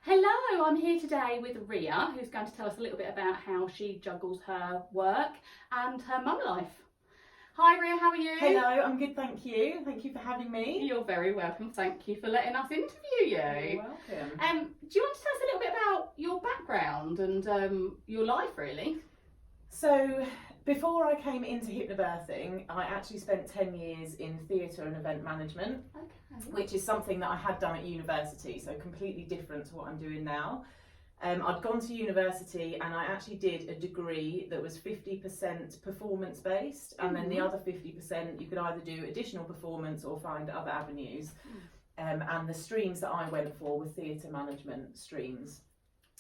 Hello, I'm here today with Ria, who's going to tell us a little bit about how she juggles her work and her mum life. Hi Ria, how are you? Hello, I'm good, thank you. Thank you for having me. You're very welcome. Thank you for letting us interview you. You're welcome. Do you want to tell us a little bit about your background and your life, really? So, before I came into hypnobirthing, I actually spent 10 years in theatre and event management, Okay. which is something that I had done at university, so completely different to what I'm doing now. I'd gone to university and I actually did a degree that was 50% performance based, and then the other 50% you could either do additional performance or find other avenues. And the streams that I went for were theatre management streams.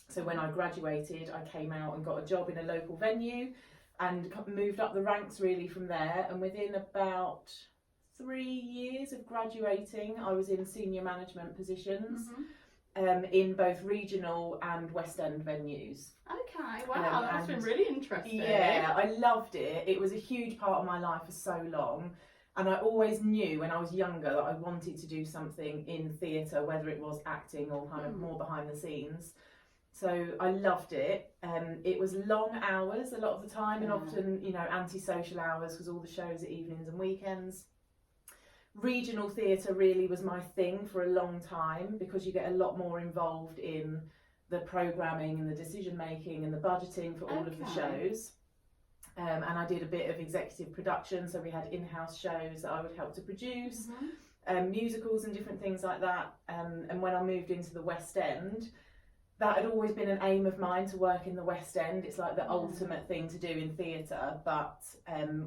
So when I graduated, I came out and got a job in a local venue and moved up the ranks really from there. And within about 3 years of graduating, I was in senior management positions. In both regional and West End venues. Okay, wow, that's been really interesting. Yeah, I loved it. It was a huge part of my life for so long. And I always knew when I was younger that I wanted to do something in theatre, whether it was acting or kind of more behind the scenes. So I loved it. It was long hours a lot of the time, and often, antisocial hours because all the shows are evenings and weekends. Regional theatre really was my thing for a long time because you get a lot more involved in the programming and the decision making and the budgeting for all of the shows. And I did a bit of executive production, so we had in-house shows that I would help to produce, musicals and different things like that. And when I moved into the West End, that had always been an aim of mine, to work in the West End. It's like the ultimate thing to do in theatre, but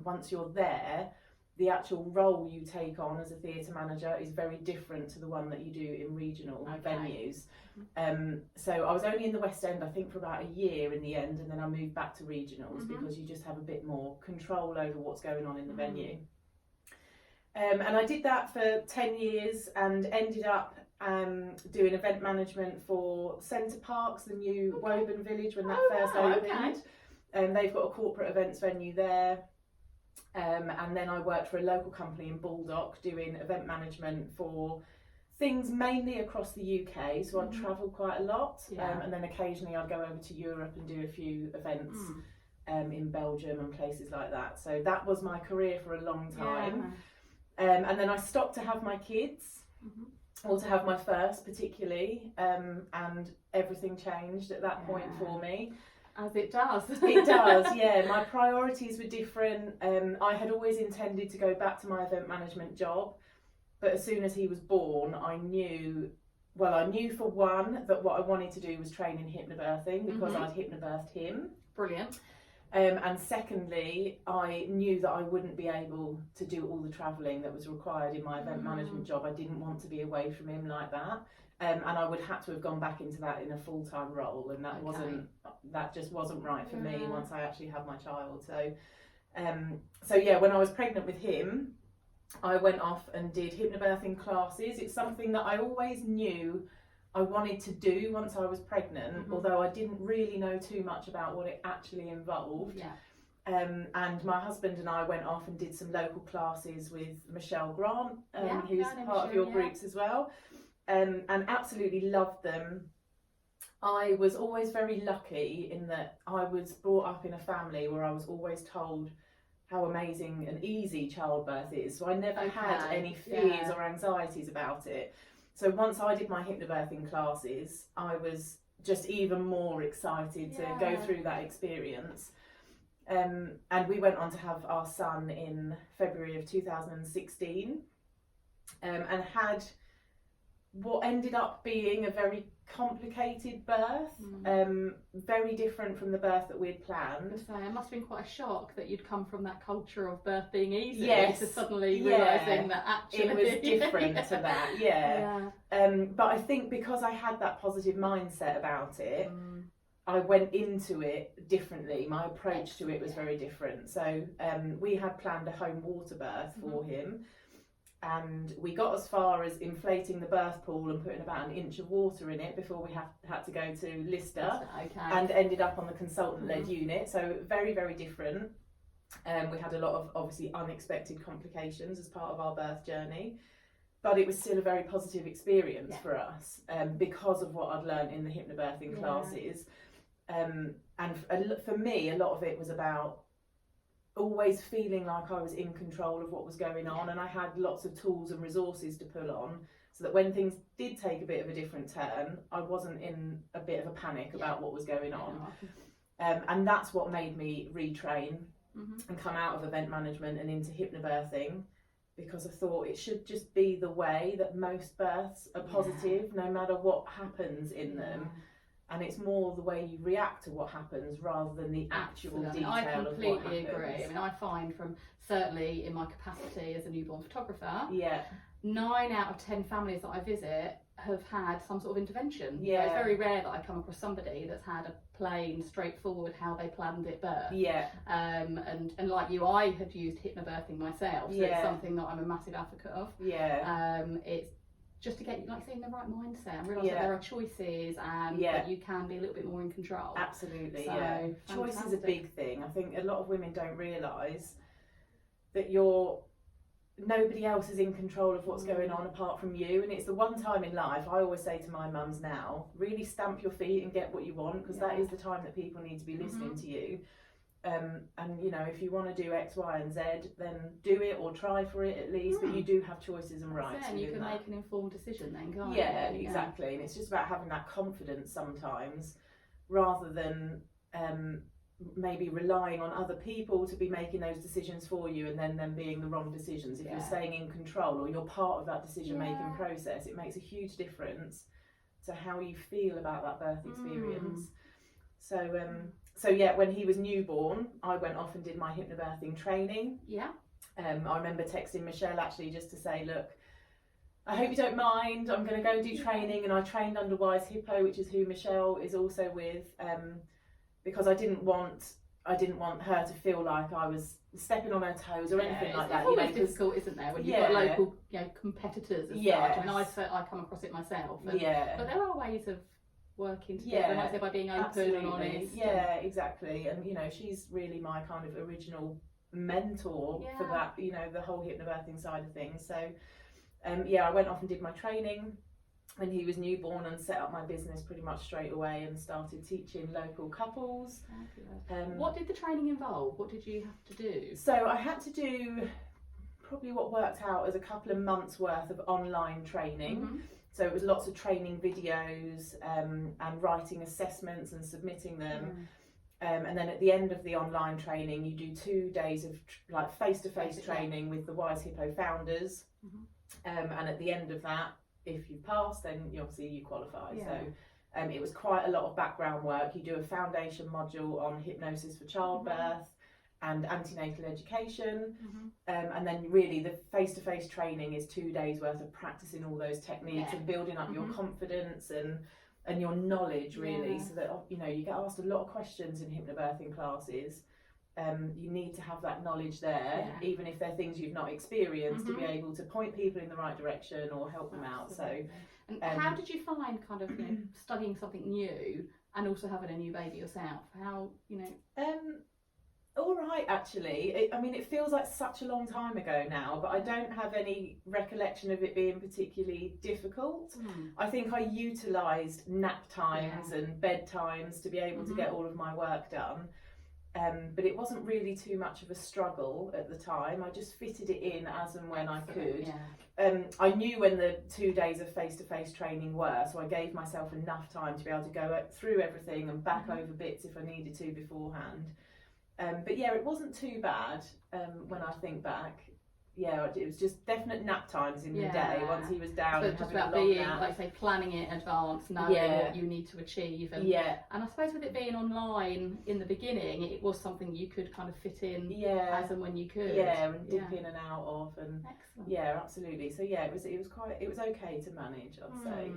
once you're there, the actual role you take on as a theatre manager is very different to the one that you do in regional venues. So I was only in the West End, I think, for about a year in the end, and then I moved back to regionals because you just have a bit more control over what's going on in the venue. And I did that for 10 years and ended up doing event management for Centre Parks, the new Woburn Village, when that first opened. They've got a corporate events venue there. And then I worked for a local company in Baldock doing event management for things mainly across the UK, so I'd travel quite a lot, and then occasionally I'd go over to Europe and do a few events in Belgium and places like that. So that was my career for a long time. And then I stopped to have my kids, or to have my first particularly, and everything changed at that point for me. As it does. It does, yeah. My priorities were different. I had always intended to go back to my event management job, but as soon as he was born, I knew for one that what I wanted to do was train in hypnobirthing because I'd hypnobirthed him. Brilliant. And secondly, I knew that I wouldn't be able to do all the travelling that was required in my event management job. I didn't want to be away from him like that. And I would have to have gone back into that in a full-time role, and that just wasn't right for me once I actually had my child. So yeah, when I was pregnant with him, I went off and did hypnobirthing classes. It's something that I always knew I wanted to do once I was pregnant, although I didn't really know too much about what it actually involved. And my husband and I went off and did some local classes with Michelle Grant, who's part of your groups as well. And absolutely loved them. I was always very lucky in that I was brought up in a family where I was always told how amazing and easy childbirth is. So I never had any fears or anxieties about it. So once I did my hypnobirthing classes, I was just even more excited to go through that experience. And we went on to have our son in February of 2016, and had what ended up being a very complicated birth, very different from the birth that we'd planned. So it must have been quite a shock that you'd come from that culture of birth being easy to suddenly Yeah. realising that actually It was different to that, but I think because I had that positive mindset about it, I went into it differently. My approach to it was very different. So we had planned a home water birth for him, and we got as far as inflating the birth pool and putting about an inch of water in it before we had to go to Lister, and ended up on the consultant-led unit. So very, very different. We had a lot of obviously unexpected complications as part of our birth journey. but it was still a very positive experience for us, because of what I'd learned in the hypnobirthing classes. And for me, a lot of it was about always feeling like I was in control of what was going on, and I had lots of tools and resources to pull on, so that when things did take a bit of a different turn, I wasn't in a bit of a panic about what was going on. And that's what made me retrain and come out of event management and into hypnobirthing, because I thought it should just be the way that most births are positive, no matter what happens in them. And it's more the way you react to what happens rather than the actual detail of what happens. I completely agree. I mean, I find from, certainly in my capacity as a newborn photographer, 9 out of 10 families that I visit have had some sort of intervention. You know, it's very rare that I come across somebody that's had a plain, straightforward how they planned it birth. And like you, I had used hypnobirthing myself, so it's something that I'm a massive advocate of. It's just to get, like, say, in the right mindset and realise that there are choices and that you can be a little bit more in control. Absolutely, so, choice is a big thing. I think a lot of women don't realise that nobody else is in control of what's going on apart from you, and it's the one time in life. I always say to my mums now, really stamp your feet and get what you want, because that is the time that people need to be listening to you. And you know, if you want to do X, Y and Z, then do it, or try for it at least, but you do have choices and rights. And you can make an informed decision then, can't you? Exactly. And it's just about having that confidence sometimes, rather than maybe relying on other people to be making those decisions for you, and then them being the wrong decisions. If you're staying in control, or you're part of that decision making process, it makes a huge difference to how you feel about that birth experience. So when he was newborn, I went off and did my hypnobirthing training. I remember texting Michelle actually just to say, look, I hope you don't mind, I'm going to go and do training. And I trained under Wise Hippo, which is who Michelle is also with, because I didn't want her to feel like I was stepping on her toes or anything like that. It's always difficult, isn't there, when you've got local, competitors and such. I mean, I come across it myself. And, but there are ways of working together, like I say, by being open and honest. Exactly. And you know, she's really my kind of original mentor for that, you know, the whole hypnobirthing side of things. So I went off and did my training when he was newborn, and set up my business pretty much straight away, and started teaching local couples. What did the training involve? What did you have to do? So I had to do probably what worked out as a couple of months worth of online training. So it was lots of training videos, and writing assessments and submitting them. And then at the end of the online training, you do 2 days of like face-to-face training with the Wise Hippo founders. And at the end of that, if you pass, then you qualify. So it was quite a lot of background work. You do a foundation module on hypnosis for childbirth and antenatal education, and then really the face-to-face training is 2 days worth of practicing all those techniques and building up your confidence and your knowledge, really, so that you get asked a lot of questions in hypnobirthing classes. You need to have that knowledge there, even if they're things you've not experienced, to be able to point people in the right direction or help them out. So, and how did you find kind of studying something new and also having a new baby yourself? How all right, actually. I mean, it feels like such a long time ago now, but I don't have any recollection of it being particularly difficult. I think I utilised nap times and bedtimes to be able to get all of my work done. But it wasn't really too much of a struggle at the time. I just fitted it in as and when I could. I knew when the 2 days of face-to-face training were, so I gave myself enough time to be able to go through everything and back over bits if I needed to beforehand. But it wasn't too bad when I think back. It was just definite nap times in the day once he was down. So just about being, like say, planning it in advance, knowing what you need to achieve. And, and I suppose with it being online in the beginning, it was something you could kind of fit in as and when you could. And dip in and out of. And absolutely. So it was okay to manage, I'd say.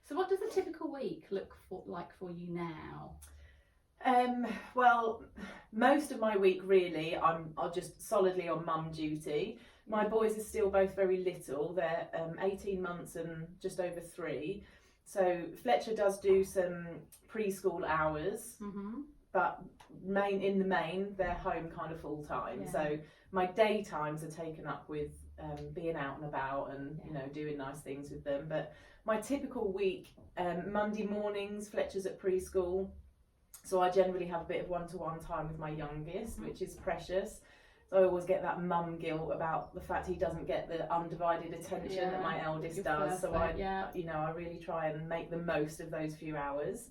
So what does a typical week look like for you now? Well, most of my week really, I'm just solidly on mum duty. My boys are still both very little. They're 18 months and just over 3. So Fletcher does do some preschool hours, but in the main, they're home kind of full time. So my daytimes are taken up with being out and about and you know doing nice things with them. But my typical week, Monday mornings, Fletcher's at preschool, so I generally have a bit of one-to-one time with my youngest, which is precious. So I always get that mum guilt about the fact he doesn't get the undivided attention that my eldest does. So you know, I really try and make the most of those few hours.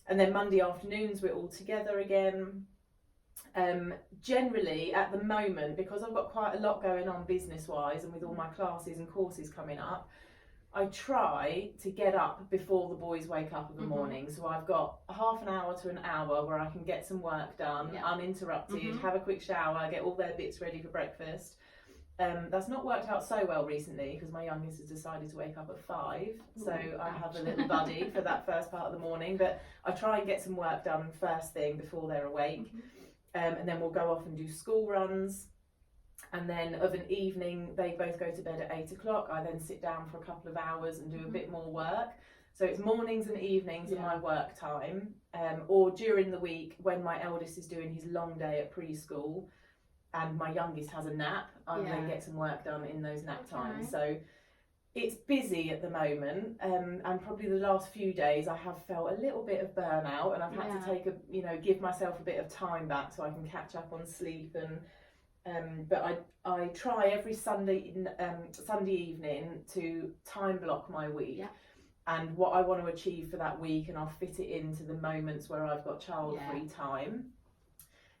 And then Monday afternoons we're all together again. Generally at the moment, because I've got quite a lot going on business-wise and with all my classes and courses coming up, I try to get up before the boys wake up in the morning. So I've got half an hour to an hour where I can get some work done, uninterrupted, have a quick shower, get all their bits ready for breakfast. That's not worked out so well recently because my youngest has decided to wake up at 5. So I have a little buddy for that first part of the morning. But I try and get some work done first thing before they're awake. And then we'll go off and do school runs. And then of an evening, they both go to bed at 8 o'clock. I then sit down for a couple of hours and do a bit more work. So it's mornings and evenings are my work time. Or during the week when my eldest is doing his long day at preschool and my youngest has a nap, I then get some work done in those nap times. So it's busy at the moment, and probably the last few days I have felt a little bit of burnout, and I've had to take give myself a bit of time back so I can catch up on sleep. And but I try every Sunday evening to time block my week and what I want to achieve for that week, and I'll fit it into the moments where I've got child free time.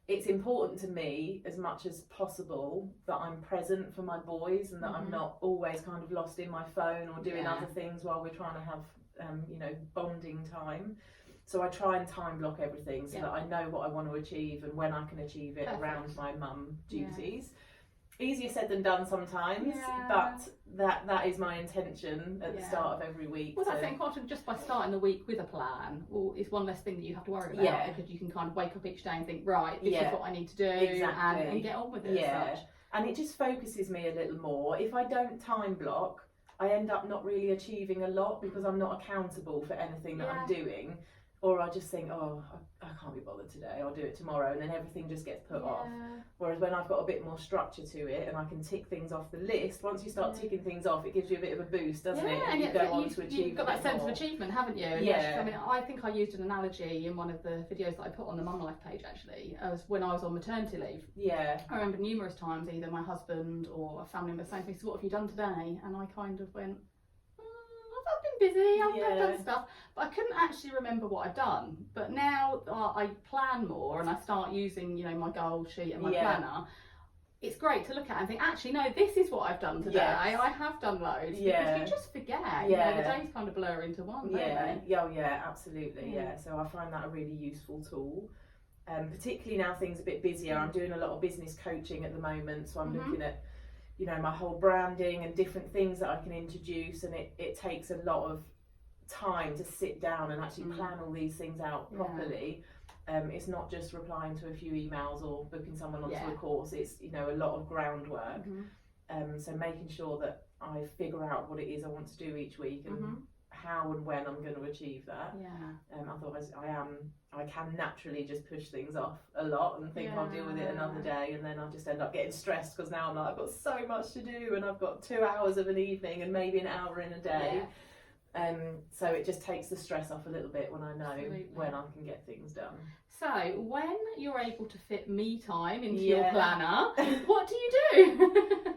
It's important to me as much as possible that I'm present for my boys and that I'm not always kind of lost in my phone or doing other things while we're trying to have bonding time. So I try and time block everything so that I know what I want to achieve and when I can achieve it around my mum duties. Easier said than done sometimes, but that is my intention at the start of every week. Well, that's important. Just by starting the week with a plan, it's one less thing that you have to worry about because you can kind of wake up each day and think, right, this is what I need to do, and get on with it. As such. And it just focuses me a little more. If I don't time block, I end up not really achieving a lot because I'm not accountable for anything that I'm doing. Or I just think, I can't be bothered today, I'll do it tomorrow, and then everything just gets put off. Whereas when I've got a bit more structure to it and I can tick things off the list, once you start ticking things off, it gives you a bit of a boost, doesn't it? And you go on to achieve. You've got that sense of achievement, haven't you? Yeah. I mean, I think I used an analogy in one of the videos that I put on the Mumlife page actually, as when I was on maternity leave. Yeah. I remember numerous times either my husband or a family member saying to me, so what have you done today? And I kind of went, I've been busy, I've done stuff, but I couldn't actually remember what I'd done. But now I plan more and I start using, my goal sheet and my planner. It's great to look at and think, actually, no, this is what I've done today. I have done loads. Because you just forget. The days kind of blur into one, don't they? Yeah, absolutely. Yeah. So I find that a really useful tool. Particularly now things are a bit busier. I'm doing a lot of business coaching at the moment, so I'm looking at my whole branding and different things that I can introduce, and it takes a lot of time to sit down and actually plan all these things out properly. It's not just replying to a few emails or booking someone onto a course. It's a lot of groundwork. So making sure that I figure out what it is I want to do each week and how and when I'm going to achieve that. Otherwise I can naturally just push things off a lot and think I'll deal with it another day, and then I'll just end up getting stressed because now I'm like, I've got so much to do and I've got 2 hours of an evening and maybe an hour in a day. So it just takes the stress off a little bit when I know when I can get things done. So when you're able to fit me time into your planner, what do you do?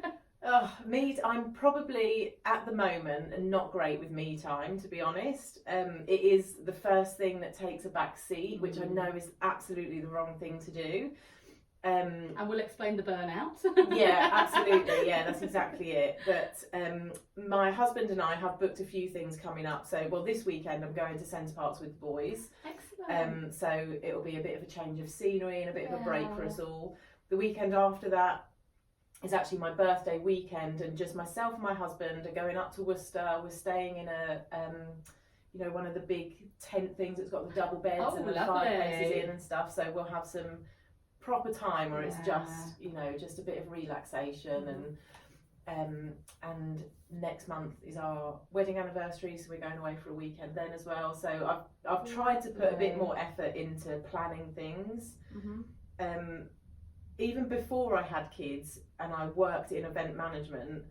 I'm probably at the moment not great with me time, to be honest. It is the first thing that takes a back seat, which I know is absolutely the wrong thing to do. And we'll explain the burnout. Absolutely. That's exactly it. But my husband and I have booked a few things coming up. So, this weekend I'm going to Centre Parks with the boys. Excellent. So it'll be a bit of a change of scenery and a bit of a break for us all. The weekend after that is actually my birthday weekend, and just myself and my husband are going up to Worcester. We're staying in a one of the big tent things that's got the double beds and the fireplaces in and stuff. So we'll have some proper time where it's just a bit of relaxation. And next month is our wedding anniversary, so we're going away for a weekend then as well. So I've tried to put a bit more effort into planning things. even before I had kids and I worked in event management,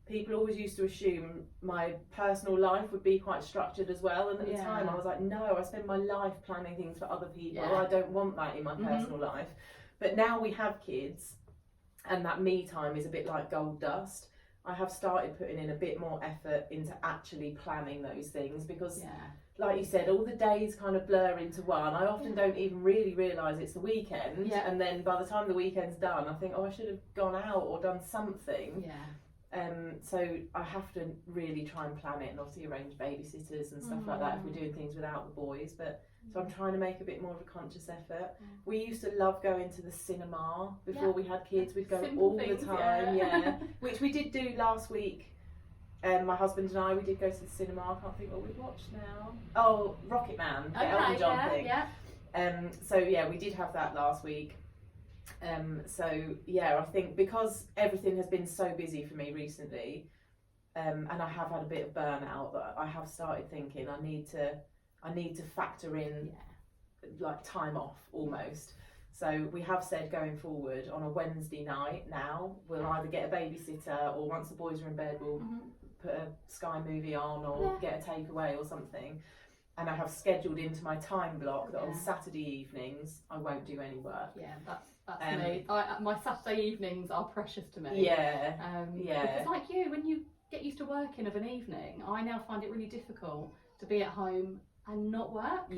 people always used to assume my personal life would be quite structured as well. And at the time I was like, no, I spend my life planning things for other people. I don't want that in my personal life. But now we have kids and that me time is a bit like gold dust. I have started putting in a bit more effort into actually planning those things because, like you said, all the days kind of blur into one. I often don't even really realise it's the weekend, and then by the time the weekend's done, I think, oh, I should have gone out or done something. So I have to really try and plan it, and obviously arrange babysitters and stuff like that if we're doing things without the boys. But so I'm trying to make a bit more of a conscious effort. We used to love going to the cinema before we had kids. We'd go all the time, which we did do last week. My husband and I, we did go to the cinema. I can't think what we watched now. Oh, Rocket Man, the Elton John thing. So yeah, we did have that last week. So yeah, I think because everything has been so busy for me recently, and I have had a bit of burnout, that I have started thinking I need to factor in like time off almost. So we have said going forward on a Wednesday night now we'll either get a babysitter, or once the boys are in bed we'll put a Sky movie on, or get a takeaway or something. And I have scheduled into my time block that on Saturday evenings I won't do any work. That's me. My Saturday evenings are precious to me. Because like you, when you get used to working of an evening, I now find it really difficult to be at home and not work.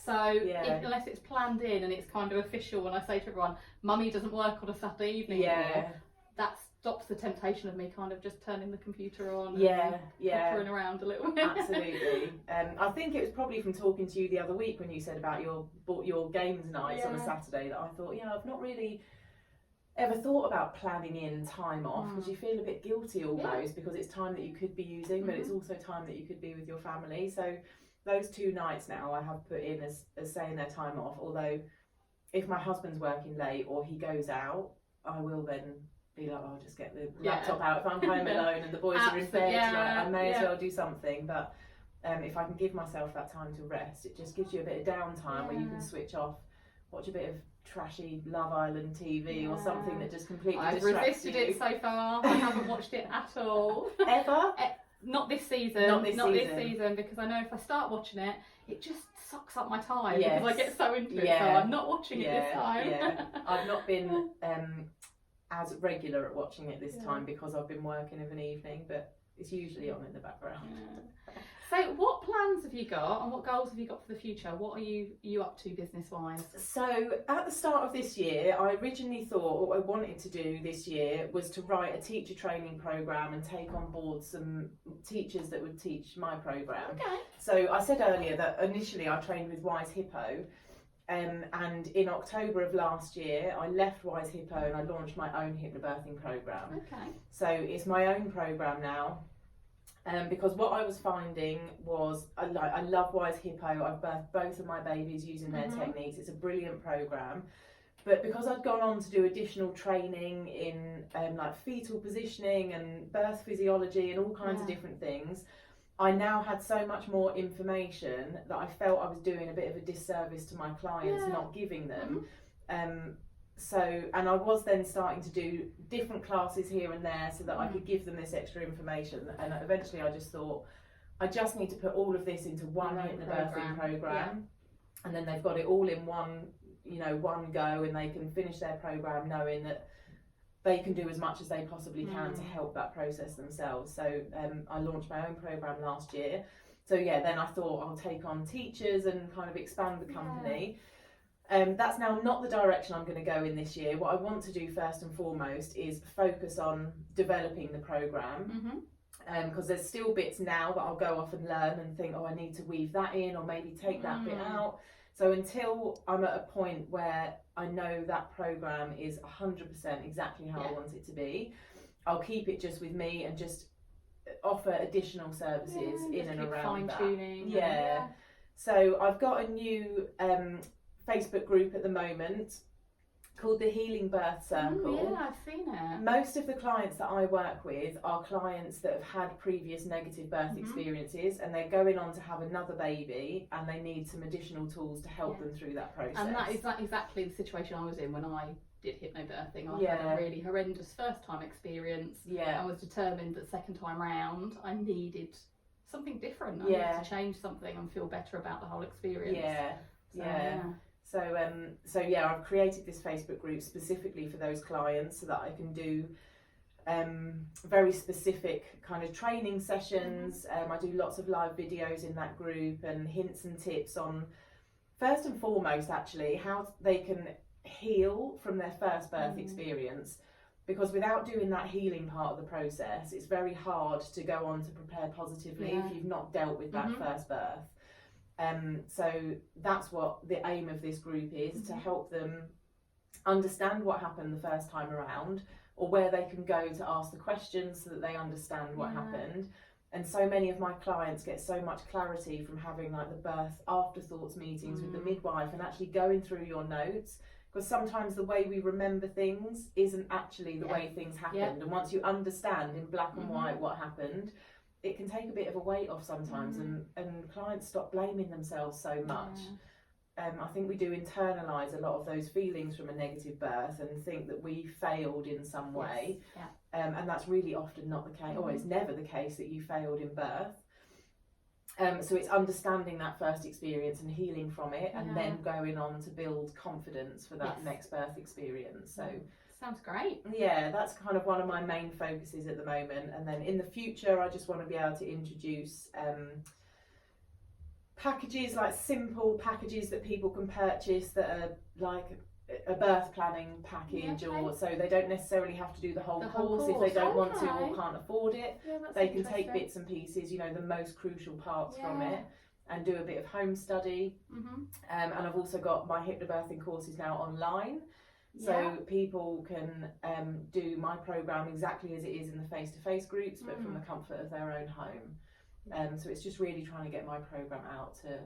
So unless it's planned in and it's kind of official, when I say to everyone, Mummy doesn't work on a Saturday evening anymore, that stops the temptation of me kind of just turning the computer on and pottering around a little bit. Absolutely. I think it was probably from talking to you the other week when you said about your games nights on a Saturday that I thought, I've not really ever thought about planning in time off, because you feel a bit guilty almost because it's time that you could be using, but it's also time that you could be with your family. So those 2 nights now I have put in as saying their time off, although if my husband's working late or he goes out, I will then be like, I'll just get the laptop out if I'm home alone and the boys are in bed, I may as well do something. But if I can give myself that time to rest, it just gives you a bit of downtime where you can switch off, watch a bit of trashy Love Island TV or something that just completely distracts you. I've resisted it so far. I haven't watched it at all. Ever? Not this season. Not this season, because I know if I start watching it, it just sucks up my time because I get so into it. So I'm not watching it this time. I've not been as regular at watching it this time because I've been working of an evening, but it's usually on in the background. So what plans have you got and what goals have you got for the future? What are you up to business-wise? So at the start of this year, I originally thought what I wanted to do this year was to write a teacher training programme and take on board some teachers that would teach my programme. So I said earlier that initially I trained with Wise Hippo, and in October of last year I left Wise Hippo and I launched my own hypnobirthing programme. So it's my own programme now. Because what I was finding was, I love Wise Hippo. I've birthed both of my babies using their techniques. It's a brilliant programme. But because I'd gone on to do additional training in like fetal positioning and birth physiology and all kinds of different things, I now had so much more information that I felt I was doing a bit of a disservice to my clients, not giving them. And I was then starting to do different classes here and there so that I could give them this extra information. And eventually I just thought, I just need to put all of this into one hypnobirthing programme. And then they've got it all in one go, and they can finish their programme knowing that they can do as much as they possibly can to help that process themselves. So I launched my own programme last year. So then I thought I'll take on teachers and kind of expand the company. That's now not the direction I'm going to go in this year. What I want to do first and foremost is focus on developing the programme, because there's still bits now that I'll go off and learn and think, I need to weave that in or maybe take that bit out. So until I'm at a point where I know that programme is 100% exactly how I want it to be, I'll keep it just with me and just offer additional services in and around fine-tuning. So I've got a new Facebook group at the moment called the Healing Birth Circle. I've seen it. Most of the clients that I work with are clients that have had previous negative birth experiences, and they're going on to have another baby and they need some additional tools to help them through that process. And that is exactly the situation I was in when I did hypnobirthing. I had a really horrendous first time experience. I was determined that second time round I needed something different. I needed to change something and feel better about the whole experience. So I've created this Facebook group specifically for those clients so that I can do very specific kind of training sessions. I do lots of live videos in that group and hints and tips on, first and foremost actually, how they can heal from their first birth experience, because without doing that healing part of the process, it's very hard to go on to prepare positively if you've not dealt with that first birth. So that's what the aim of this group is, to help them understand what happened the first time around, or where they can go to ask the questions so that they understand what happened. And so many of my clients get so much clarity from having like the birth afterthoughts meetings with the midwife and actually going through your notes, because sometimes the way we remember things isn't actually the way things happened. And once you understand in black and white what happened, it can take a bit of a weight off sometimes, and clients stop blaming themselves so much. I think we do internalise a lot of those feelings from a negative birth and think that we failed in some way. And that's really often not the case, or it's never the case that you failed in birth. So it's understanding that first experience and healing from it, and then going on to build confidence for that next birth experience. So sounds great. Yeah, that's kind of one of my main focuses at the moment. And then in the future, I just want to be able to introduce packages, like simple packages that people can purchase that are like a birth planning package, or so they don't necessarily have to do the whole course if they don't want to or can't afford it. They can take bits and pieces, you know, the most crucial parts from it, and do a bit of home study. And I've also got my hypnobirthing courses now online, so people can do my program exactly as it is in the face-to-face groups, but from the comfort of their own home. So it's just really trying to get my program out to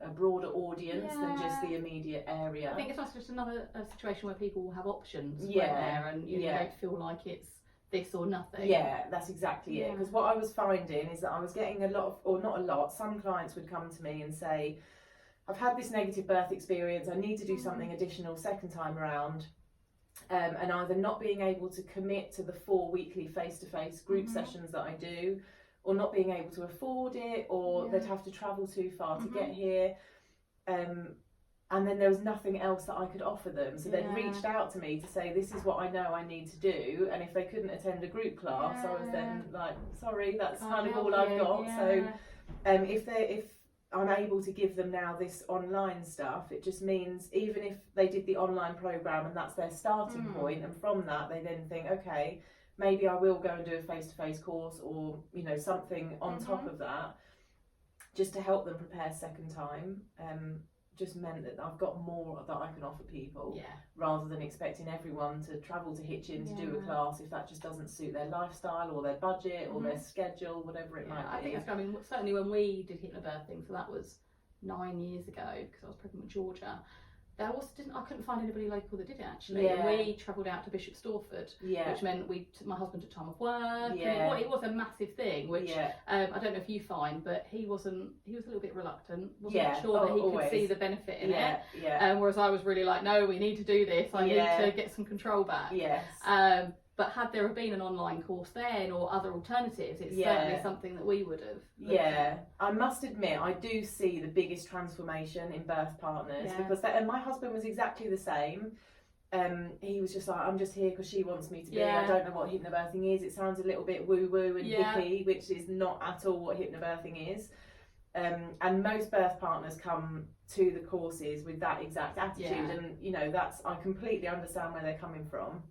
a broader audience than just the immediate area. I think it's also just another situation where people will have options there, and you don't feel like it's this or nothing. Yeah, that's exactly it. Because what I was finding is that I was getting a lot of, or not a lot, some clients would come to me and say, I've had this negative birth experience, I need to do something additional second time around. And either not being able to commit to the 4 weekly face-to-face group sessions that I do, or not being able to afford it, or they'd have to travel too far to get here. And then there was nothing else that I could offer them. So they'd reached out to me to say, this is what I know I need to do. And if they couldn't attend a group class, I was then like, sorry, that's kind of all I've got. So if I'm able to give them now this online stuff, it just means even if they did the online program and that's their starting point, and from that they then think, okay, maybe I will go and do a face-to-face course, or you know, something on top of that, just to help them prepare second time. Just meant that I've got more that I can offer people, rather than expecting everyone to travel to Hitchin to do a class if that just doesn't suit their lifestyle or their budget or their schedule, whatever it might be. I think that's, I mean, certainly when we did hypnobirthing, so that was 9 years ago, because I was pregnant with Georgia, I couldn't find anybody local that did it actually. And we travelled out to Bishop Stortford, which meant my husband took time off work. And it was a massive thing, which I don't know if you find, but he was a little bit reluctant, wasn't sure that he could see the benefit in it. Whereas I was really like, no, we need to do this. I need to get some control back. But had there been an online course then, or other alternatives, it's certainly something that we would have. I must admit, I do see the biggest transformation in birth partners, because and my husband was exactly the same. He was just like, I'm just here because she wants me to be. I don't know what hypnobirthing is. It sounds a little bit woo-woo and hippie, which is not at all what hypnobirthing is. And most birth partners come to the courses with that exact attitude, and you know, I completely understand where they're coming from.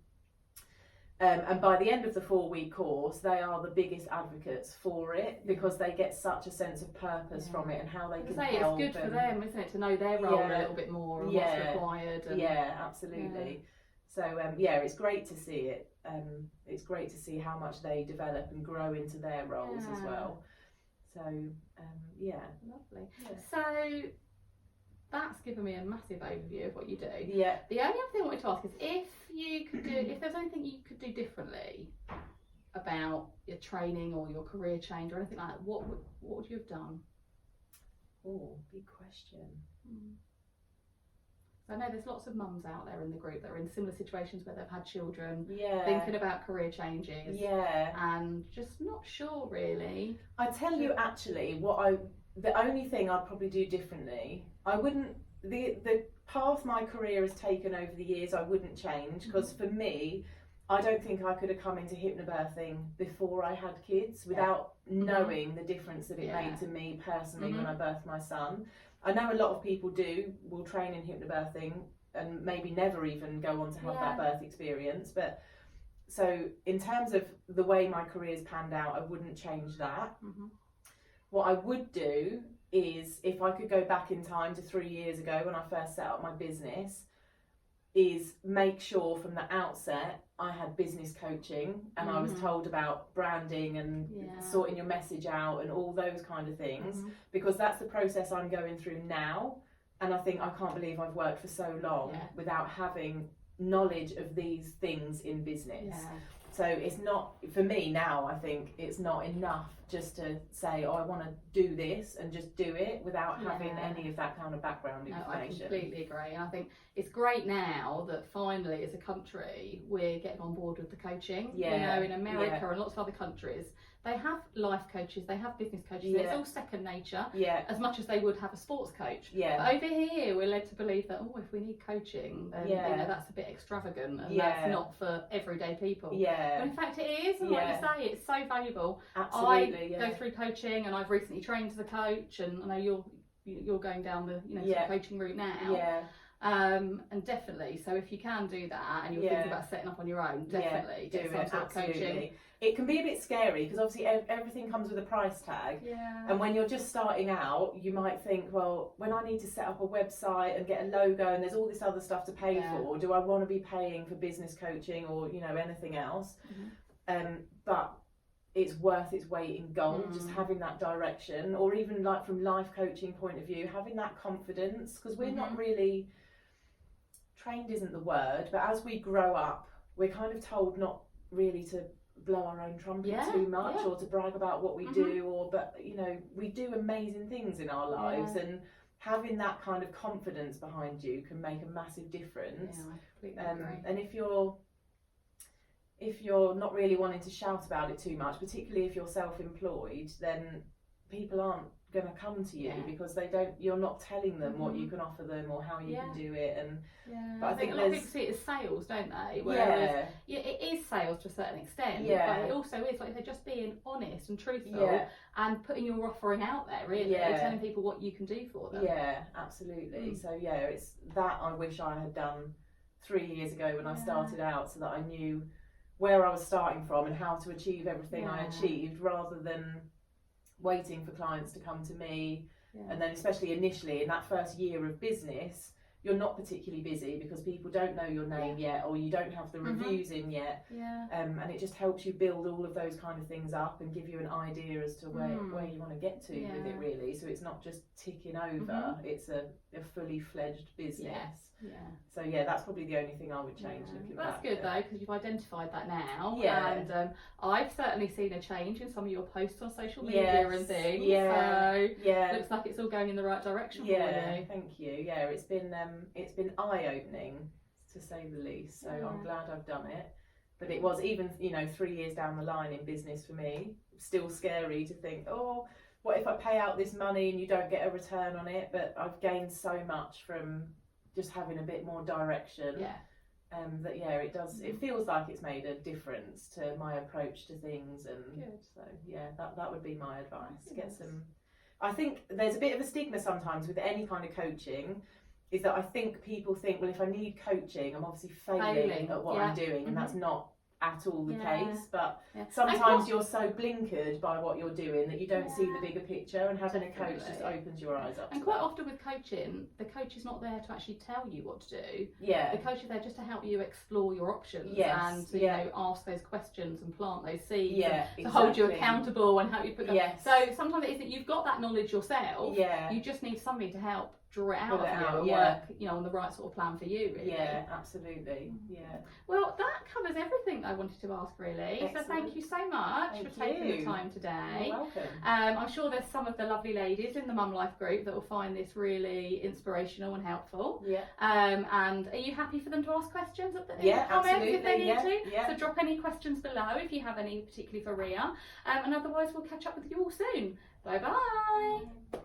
And by the end of the 4-week course, they are the biggest advocates for it, because they get such a sense of purpose from it and how they can help. It's good for them, isn't it, to know their role a little bit more and what's required. And, absolutely. So it's great to see it. It's great to see how much they develop and grow into their roles as well. So lovely. So that's given me a massive overview of what you do. The only other thing I wanted to ask is if there's anything you could do differently about your training or your career change or anything like that, what would you have done? Oh, big question. I know there's lots of mums out there in the group that are in similar situations where they've had children, Yeah. thinking about career changes, Yeah. and just not sure really. I tell you, actually, the only thing I'd probably do differently, I wouldn't, the path my career has taken over the years, I wouldn't change, because for me, I don't think I could have come into hypnobirthing before I had kids without knowing the difference that it made to me personally when I birthed my son. I know a lot of people will train in hypnobirthing and maybe never even go on to have that birth experience, but so in terms of the way my career's panned out, I wouldn't change that. What I would do is, if I could go back in time to 3 years ago when I first set up my business, is make sure from the outset I had business coaching and I was told about branding and sorting your message out and all those kind of things, because that's the process I'm going through now, and I think I can't believe I've worked for so long without having knowledge of these things in business. So it's not, for me now, I think it's not enough just to say, oh, I want to do this and just do it without having any of that kind of background information. I completely agree. And I think it's great now that finally, as a country, we're getting on board with the coaching. You know, in America and lots of other countries, they have life coaches, they have business coaches. It's all second nature, as much as they would have a sports coach. But over here, we're led to believe that, oh, if we need coaching, then you know, that's a bit extravagant and that's not for everyday people. But in fact, it is. And like you say, it's so valuable. Absolutely. I go through coaching, and I've recently trained as a coach, and I know you're going down the sort of coaching route now. And definitely, so if you can do that and you're thinking about setting up on your own, definitely do some sort of coaching. It can be a bit scary because obviously everything comes with a price tag, and when you're just starting out, you might think, well, when I need to set up a website and get a logo and there's all this other stuff to pay for, do I want to be paying for business coaching or anything else? But it's worth its weight in gold, just having that direction, or even like from life coaching point of view, having that confidence, because we're not really trained, isn't the word, but as we grow up, we're kind of told not really to blow our own trumpet too much or to brag about what we do, but we do amazing things in our lives, and having that kind of confidence behind you can make a massive difference. I completely agree. And if you're not really wanting to shout about it too much, particularly if you're self-employed, then people aren't going to come to you because you're not telling them what you can offer them or how you can do it. And but I think a lot of people see it as sales, don't they? Whereas, it is sales to a certain extent, but it also is like they're just being honest and truthful and putting your offering out there, really, telling people what you can do for them. Absolutely. So it's that I wish I had done 3 years ago when I started out, so that I knew where I was starting from and how to achieve everything I achieved, rather than waiting for clients to come to me. And then especially initially in that first year of business, you're not particularly busy because people don't know your name yet, or you don't have the reviews in yet, and it just helps you build all of those kind of things up and give you an idea as to where you want to get to with it, really. So it's not just ticking over, it's a fully fledged business. So that's probably the only thing I would change looking back. That's good though, because you've identified that now, and I've certainly seen a change in some of your posts on social media and things, so looks like it's all going in the right direction for you. Thank you. It's been eye-opening, to say the least, so I'm glad I've done it. But it was, even 3 years down the line in business for me, still scary to think, oh, what if I pay out this money and you don't get a return on it? But I've gained so much from just having a bit more direction, that it feels like it's made a difference to my approach to things. And so that would be my advice. I think there's a bit of a stigma sometimes with any kind of coaching, is that I think people think, well, if I need coaching, I'm obviously failing at what I'm doing, and that's not at all the case, but sometimes you're so blinkered by what you're doing that you don't see the bigger picture, and having a coach just opens your eyes up. And quite often with coaching, the coach is not there to actually tell you what to do. The coach is there just to help you explore your options and to ask those questions and plant those seeds, to hold you accountable and help you put So sometimes it is that you've got that knowledge yourself, you just need somebody to help draw it out of you and work on the right sort of plan for you, really. Absolutely. Well, that covers everything though, I wanted to ask, really. Excellent. So thank you so much for taking the time today. You're welcome. I'm sure there's some of the lovely ladies in the Mumlife group that will find this really inspirational and helpful. Yeah. And are you happy for them to ask questions in the comments absolutely. if they need to? Yeah. So drop any questions below if you have any, particularly for Ria. And otherwise, we'll catch up with you all soon. Bye bye.